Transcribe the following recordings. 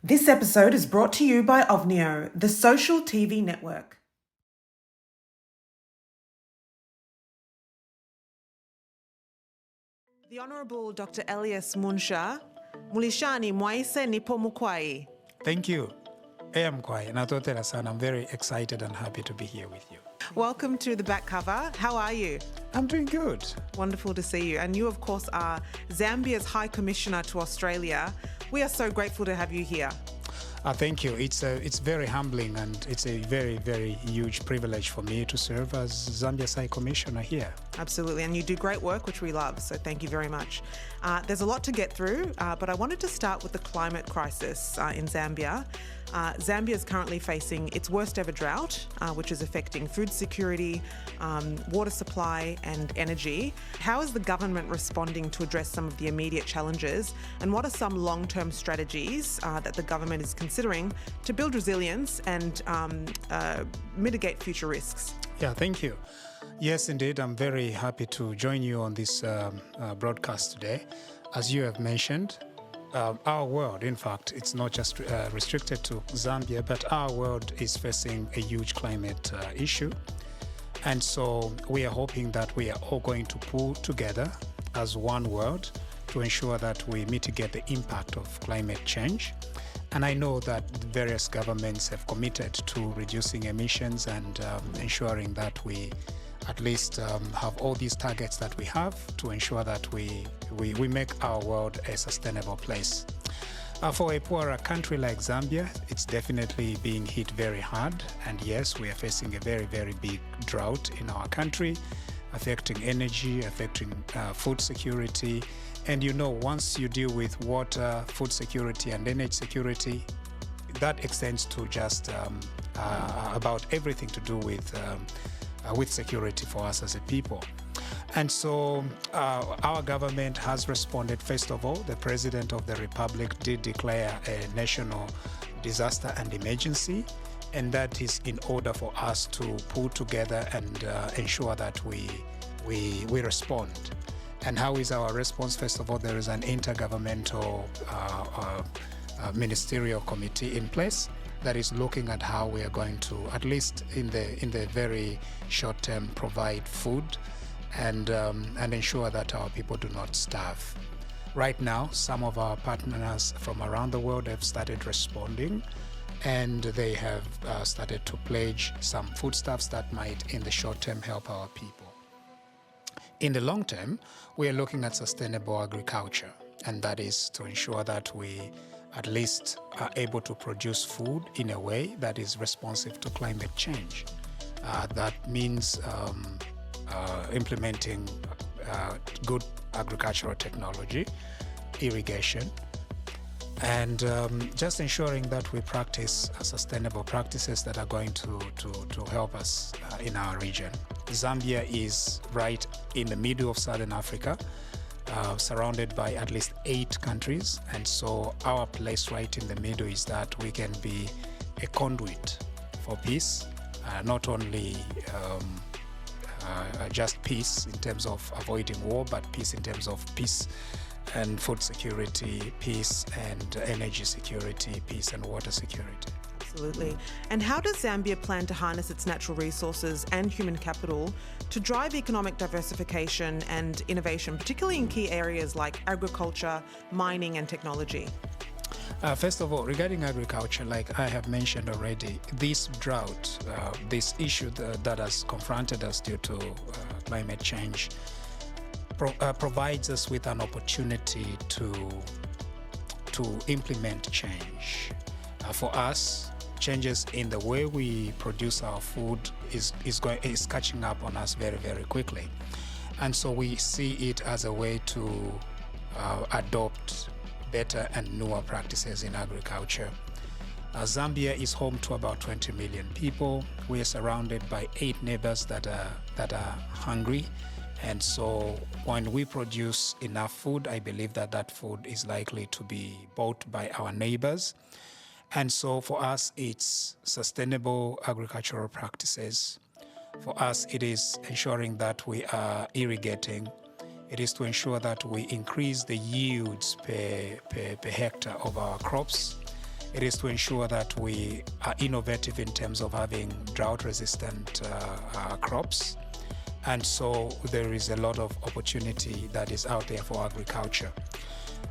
This episode is brought to you by Ovnio, the social TV network. The Honourable Dr. Elias Munshya, Mulishani Mwaise Nipo Mukwai. Thank you. I am Kwai, Natotera San. I'm very excited and happy to be here with you. Welcome to the back cover. How are you? I'm doing good. Wonderful to see you. And you, of course, are Zambia's High Commissioner to Australia. We are so grateful to have you here. Thank you. It's very humbling and it's a very, very huge privilege for me to serve as Zambia's High Commissioner here. Absolutely, and you do great work, which we love, so thank you very much. There's a lot to get through, but I wanted to start with the climate crisis in Zambia. Zambia is currently facing its worst ever drought, which is affecting food security, water supply and energy. How is the government responding to address some of the immediate challenges, and what are some long-term strategies that the government is considering to build resilience and mitigate future risks? Yeah, thank you. Yes, indeed. I'm very happy to join you on this broadcast today. As you have mentioned, our world, in fact, it's not just restricted to Zambia, but our world is facing a huge climate issue. And so we are hoping that we are all going to pull together as one world to ensure that we mitigate the impact of climate change. And I know that various governments have committed to reducing emissions and ensuring that we at least have all these targets that we have to ensure that we make our world a sustainable place. For a poorer country like Zambia, it's definitely being hit very hard. And yes, we are facing a very, very big drought in our country, affecting energy, affecting food security. And you know, once you deal with water, food security and energy security, that extends to just about everything to do with security for us as a people. And so our government has responded. First of all, the President of the Republic did declare a national disaster and emergency, and that is in order for us to pull together and ensure that we respond. And how is our response? First of all, there is an intergovernmental ministerial committee in place that is looking at how we are going to, at least in the very short term, provide food and ensure that our people do not starve. Right now, some of our partners from around the world have started responding, and they have started to pledge some foodstuffs that might, in the short term, help our people. In the long term, we are looking at sustainable agriculture, and that is to ensure that we at least are able to produce food in a way that is responsive to climate change. That means implementing good agricultural technology, irrigation, and just ensuring that we practice sustainable practices that are going to help us in our region. Zambia is right in the middle of Southern Africa, surrounded by at least 8 countries, and so our place right in the middle is that we can be a conduit for peace, not only just peace in terms of avoiding war, but peace in terms of peace and food security, peace and energy security, peace and water security. Absolutely. And how does Zambia plan to harness its natural resources and human capital to drive economic diversification and innovation, particularly in key areas like agriculture, mining and technology? First of all, regarding agriculture, like I have mentioned already, this drought, this issue that has confronted us due to climate change, provides us with an opportunity to implement change. For us, changes in the way we produce our food is catching up on us very, very quickly. And so we see it as a way to adopt better and newer practices in agriculture. Zambia is home to about 20 million people. We are surrounded by 8 neighbors that are hungry. And so when we produce enough food, I believe that food is likely to be bought by our neighbors. And so for us, it's sustainable agricultural practices. For us, it is ensuring that we are irrigating. It is to ensure that we increase the yields per hectare of our crops. It is to ensure that we are innovative in terms of having drought-resistant crops. And so there is a lot of opportunity that is out there for agriculture.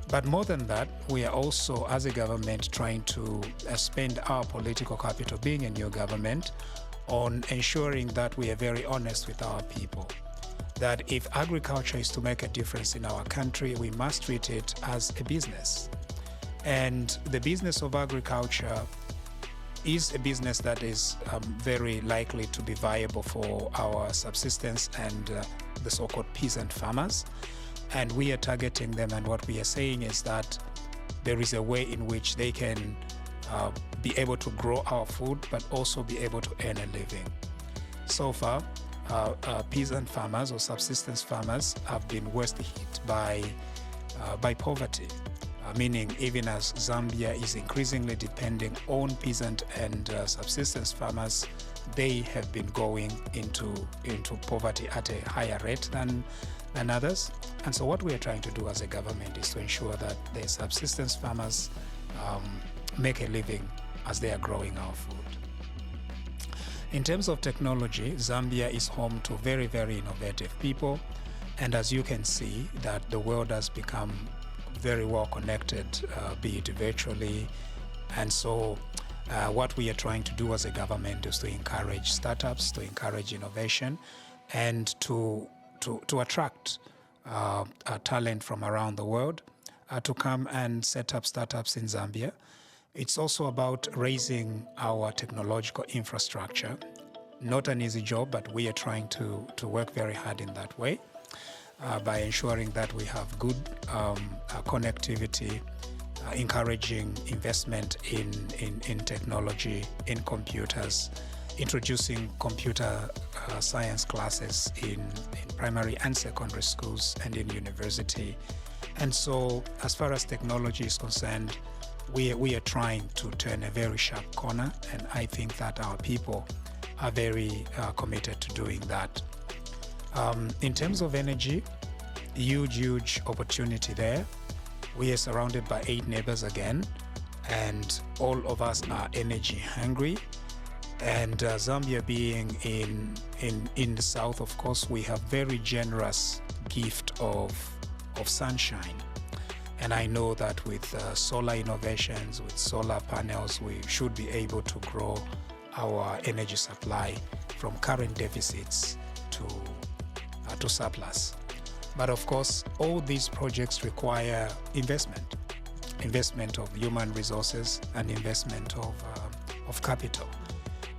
But more than that, we are also, as a government, trying to spend our political capital, being a new government, on ensuring that we are very honest with our people. That if agriculture is to make a difference in our country, we must treat it as a business. And the business of agriculture is a business that is very likely to be viable for our subsistence and the so-called peasant farmers. And we are targeting them, and what we are saying is that there is a way in which they can be able to grow our food, but also be able to earn a living. So far, peasant farmers or subsistence farmers have been worst hit by poverty, meaning even as Zambia is increasingly depending on peasant and subsistence farmers, they have been going into poverty at a higher rate than others. And so what we are trying to do as a government is to ensure that the subsistence farmers make a living as they are growing our food. In terms of technology, Zambia is home to very, very innovative people. And as you can see, that the world has become very well connected, be it virtually. And so what we are trying to do as a government is to encourage startups, to encourage innovation, and to attract talent from around the world to come and set up startups in Zambia. It's also about raising our technological infrastructure. Not an easy job, but we are trying to work very hard in that way by ensuring that we have good connectivity, encouraging investment in technology, in computers, introducing computer science classes in primary and secondary schools and in university. And so as far as technology is concerned, we are trying to turn a very sharp corner, and I think that our people are very committed to doing that. In terms of energy, huge opportunity there. We are surrounded by 8 neighbors again, and all of us are energy hungry. And Zambia being in the south, of course, we have very generous gift of sunshine. And I know that with solar innovations, with solar panels, we should be able to grow our energy supply from current deficits to surplus. But of course, all these projects require investment of human resources and investment of capital.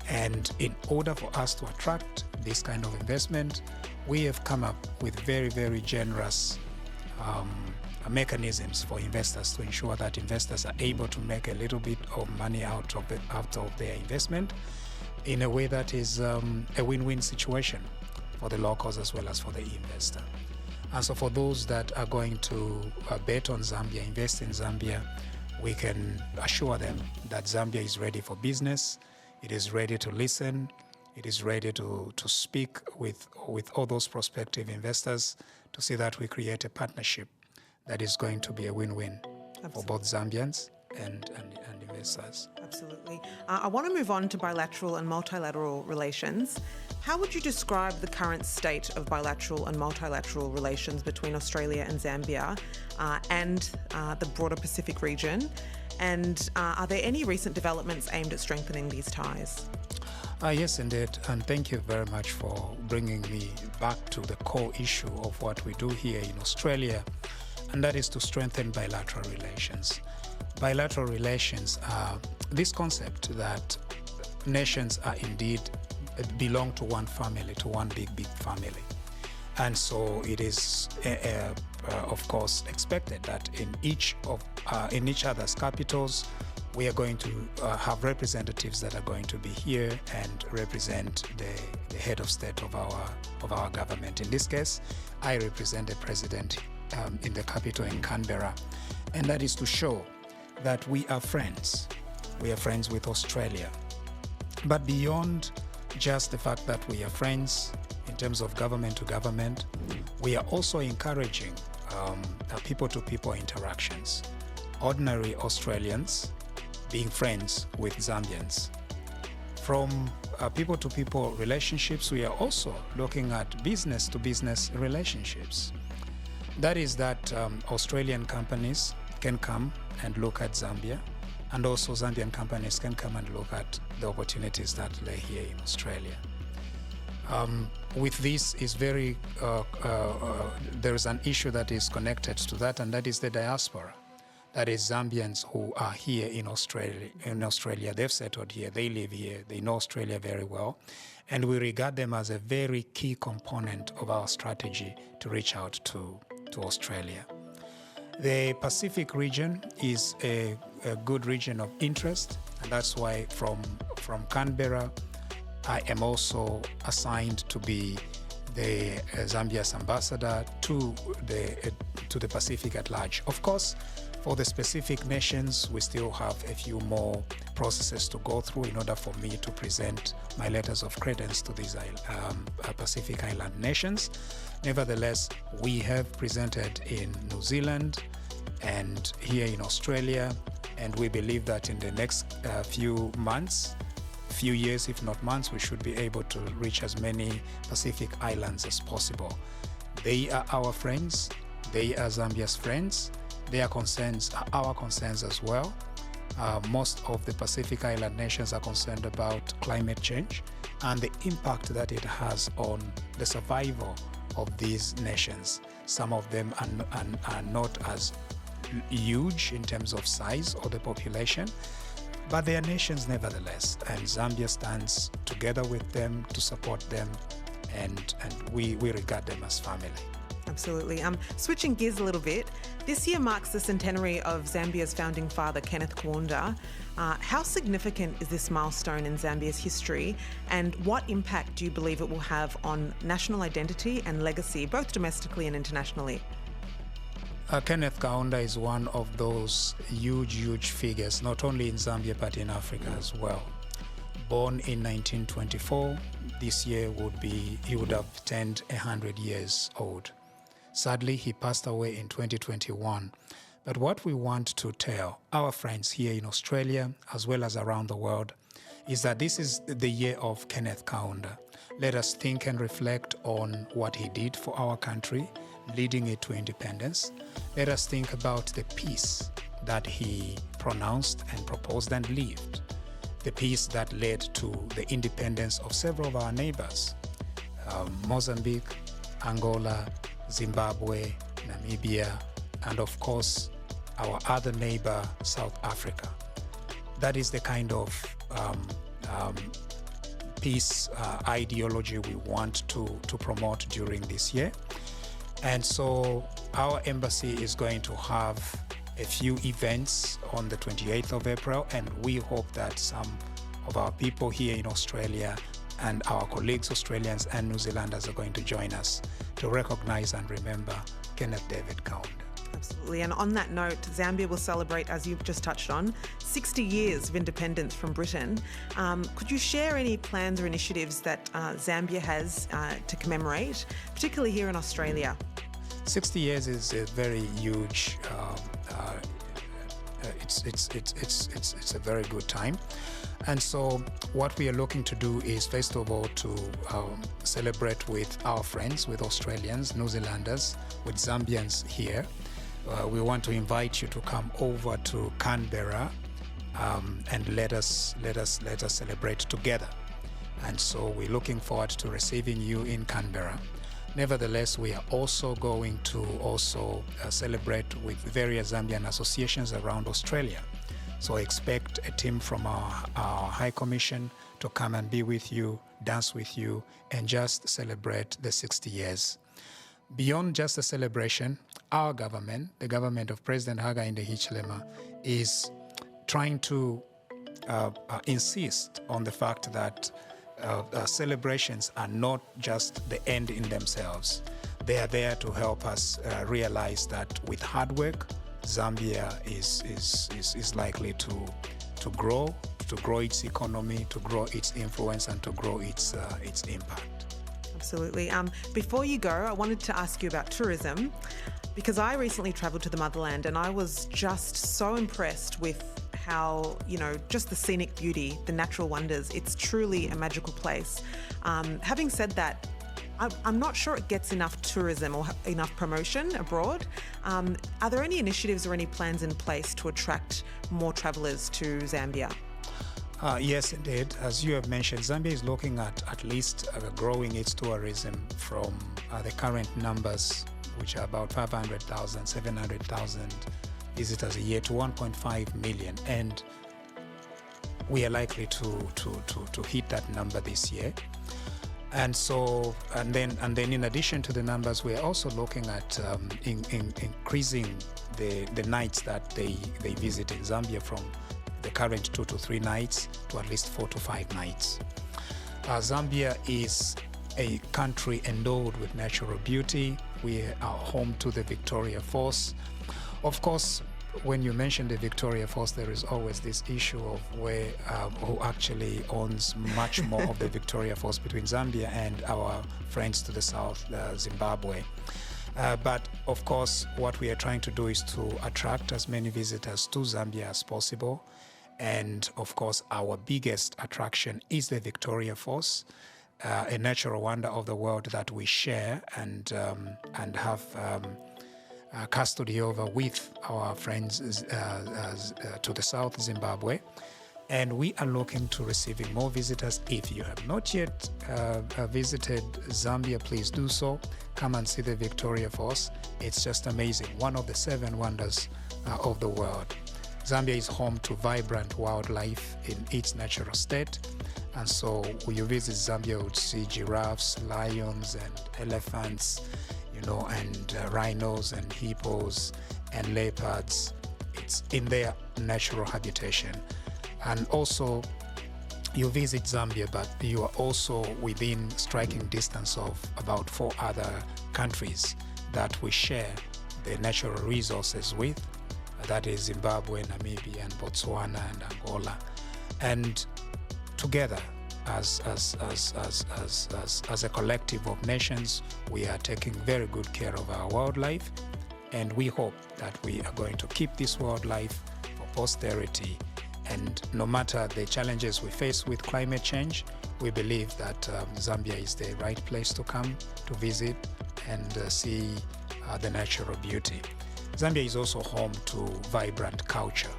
And in order for us to attract this kind of investment, we have come up with very, very generous mechanisms for investors to ensure that investors are able to make a little bit of money out of their investment in a way that is a win-win situation for the locals as well as for the investor. And so for those that are going to bet on Zambia, invest in Zambia, we can assure them that Zambia is ready for business. It is ready to listen. It is ready to speak with all those prospective investors to see that we create a partnership that is going to be a win-win for both Zambians and investors. Absolutely. I want to move on to bilateral and multilateral relations. How would you describe the current state of bilateral and multilateral relations between Australia and Zambia and the broader Pacific region? And are there any recent developments aimed at strengthening these ties? Yes, indeed. And thank you very much for bringing me back to the core issue of what we do here in Australia, and that is to strengthen bilateral relations. Bilateral relations are this concept that nations are indeed belong to one family, to one big family. And so it is, of course, expected that in each other's capitals, we are going to have representatives that are going to be here and represent the head of state of our government. In this case, I represent the president in the capital in Canberra, and that is to show that we are friends. We are friends with Australia. But beyond just the fact that we are friends in terms of government to government, we are also encouraging people-to-people interactions. Ordinary Australians being friends with Zambians. From people-to-people relationships, we are also looking at business-to-business relationships. That is that Australian companies can come and look at Zambia, and also Zambian companies can come and look at the opportunities that lay here in Australia. With this is there is an issue that is connected to that, and that is the diaspora. That is Zambians who are here in Australia. They've settled here, they live here, they know Australia very well, and we regard them as a very key component of our strategy to reach out to Australia. The Pacific region is a good region of interest, and that's why from Canberra, I am also assigned to be the Zambia's ambassador to the Pacific at large. Of course, for the specific nations, we still have a few more processes to go through in order for me to present my letters of credence to these Pacific Island nations. Nevertheless, we have presented in New Zealand and here in Australia, and we believe that in the next few years, if not months, we should be able to reach as many Pacific islands as possible. They are our friends, they are Zambia's friends, their concerns are our concerns as well. Most of the Pacific Island nations are concerned about climate change and the impact that it has on the survival of these nations. Some of them are not as huge in terms of size or the population, but they are nations nevertheless, and Zambia stands together with them to support them, and we regard them as family. Absolutely. Switching gears a little bit, this year marks the centenary of Zambia's founding father, Kenneth Kaunda. How significant is this milestone in Zambia's history, and what impact do you believe it will have on national identity and legacy, both domestically and internationally? Kenneth Kaunda is one of those huge figures, not only in Zambia but in Africa as well. Born in 1924, this year he would have turned 100 years old. Sadly, he passed away in 2021. But what we want to tell our friends here in Australia, as well as around the world, is that this is the year of Kenneth Kaunda. Let us think and reflect on what he did for our country, leading it to independence. Let us think about the peace that he pronounced and proposed and lived. The peace that led to the independence of several of our neighbors, Mozambique, Angola, Zimbabwe, Namibia, and of course, our other neighbor, South Africa. That is the kind of peace ideology we want to promote during this year. And so our embassy is going to have a few events on the 28th of April, and we hope that some of our people here in Australia and our colleagues, Australians and New Zealanders, are going to join us to recognize and remember Kenneth David Kaunda. Absolutely. And on that note, Zambia will celebrate, as you've just touched on, 60 years of independence from Britain. Could you share any plans or initiatives that Zambia has to commemorate, particularly here in Australia? 60 years is a very huge, it's a very good time. And so what we are looking to do is, first of all, to celebrate with our friends, with Australians, New Zealanders, with Zambians here. We want to invite you to come over to Canberra and let us celebrate together. And so we're looking forward to receiving you in Canberra. Nevertheless, we are also going to celebrate with various Zambian associations around Australia. So expect a team from our High Commission to come and be with you, dance with you, and just celebrate the 60 years. Beyond just a celebration, our government, the government of President Hakainde Hichilema, is trying to insist on the fact that celebrations are not just the end in themselves. They are there to help us realize that with hard work, Zambia is likely to grow its economy, to grow its influence, and to grow its impact. Absolutely. Before you go, I wanted to ask you about tourism, because I recently travelled to the motherland and I was just so impressed with how, just the scenic beauty, the natural wonders. It's truly a magical place. Having said that, I'm not sure it gets enough tourism or enough promotion abroad. Are there any initiatives or any plans in place to attract more travellers to Zambia? Yes, indeed. As you have mentioned, Zambia is looking at least growing its tourism from the current numbers, which are about 500,000, 700,000 visitors a year, to 1.5 million. And we are likely to hit that number this year. And so, and then in addition to the numbers, we are also looking at increasing the nights that they visit in Zambia from the current 2 to 3 nights to at least 4 to 5 nights. Zambia is a country endowed with natural beauty. We are home to the Victoria Falls. Of course, when you mention the Victoria Falls, there is always this issue of who actually owns much more of the Victoria Falls between Zambia and our friends to the south, Zimbabwe. But of course, what we are trying to do is to attract as many visitors to Zambia as possible. And of course, our biggest attraction is the Victoria Falls, a natural wonder of the world that we share and have custody over with our friends to the south, Zimbabwe. And we are looking to receiving more visitors. If you have not yet visited Zambia, please do so. Come and see the Victoria Falls. It's just amazing. One of the 7 wonders of the world. Zambia is home to vibrant wildlife in its natural state. And so when you visit Zambia, you would see giraffes, lions, and elephants, and rhinos and hippos and leopards. It's in their natural habitation. And also, you visit Zambia, but you are also within striking distance of about 4 other countries that we share the natural resources with. That is Zimbabwe, Namibia, and Botswana, and Angola. And together, as a collective of nations, we are taking very good care of our wildlife, and we hope that we are going to keep this wildlife for posterity. And no matter the challenges we face with climate change, we believe that Zambia is the right place to come to visit and see the natural beauty. Zambia is also home to vibrant culture.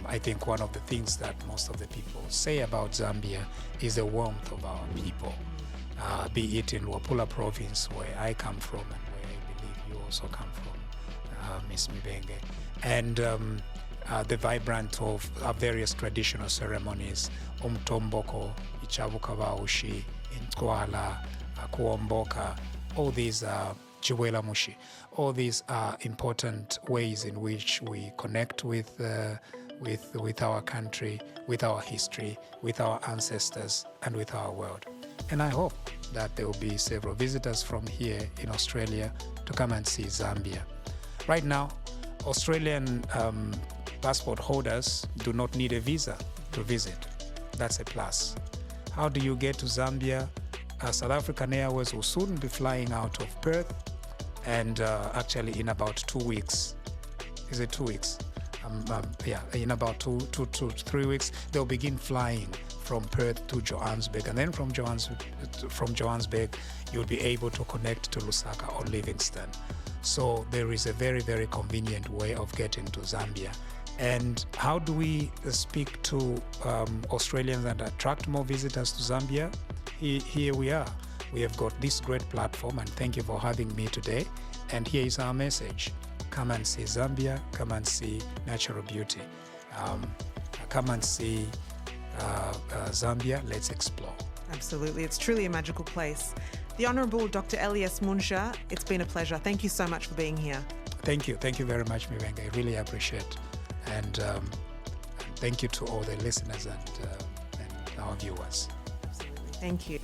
I think one of the things that most of the people say about Zambia is the warmth of our people, be it in Luapula province, where I come from, and where I believe you also come from, Ms. Mibenge, and the vibrant of various traditional ceremonies, Umtomboko, Ichabukavaushi, Intwala, Kuomboka, all these are Chiwela Mushi. All these are important ways in which we connect with our country, with our history, with our ancestors, and with our world. And I hope that there will be several visitors from here in Australia to come and see Zambia. Right now, Australian passport holders do not need a visa to visit. That's a plus. How do you get to Zambia? South African Airways will soon be flying out of Perth, and actually in about 2 weeks. Is it 2 weeks? In about 2 to 3 weeks, they'll begin flying from Perth to Johannesburg, and then from Johannesburg, you'll be able to connect to Lusaka or Livingstone. So there is a very, very convenient way of getting to Zambia. And how do we speak to Australians and attract more visitors to Zambia? Here we are. We have got this great platform, and thank you for having me today. And here is our message. Come and see Zambia. Come and see natural beauty. Come and see Zambia. Let's explore. Absolutely. It's truly a magical place. The Honourable Dr. Elias Munshya, it's been a pleasure. Thank you so much for being here. Thank you. Thank you very much, Mibenge. I really appreciate it. And thank you to all the listeners and our viewers. Absolutely. Thank you.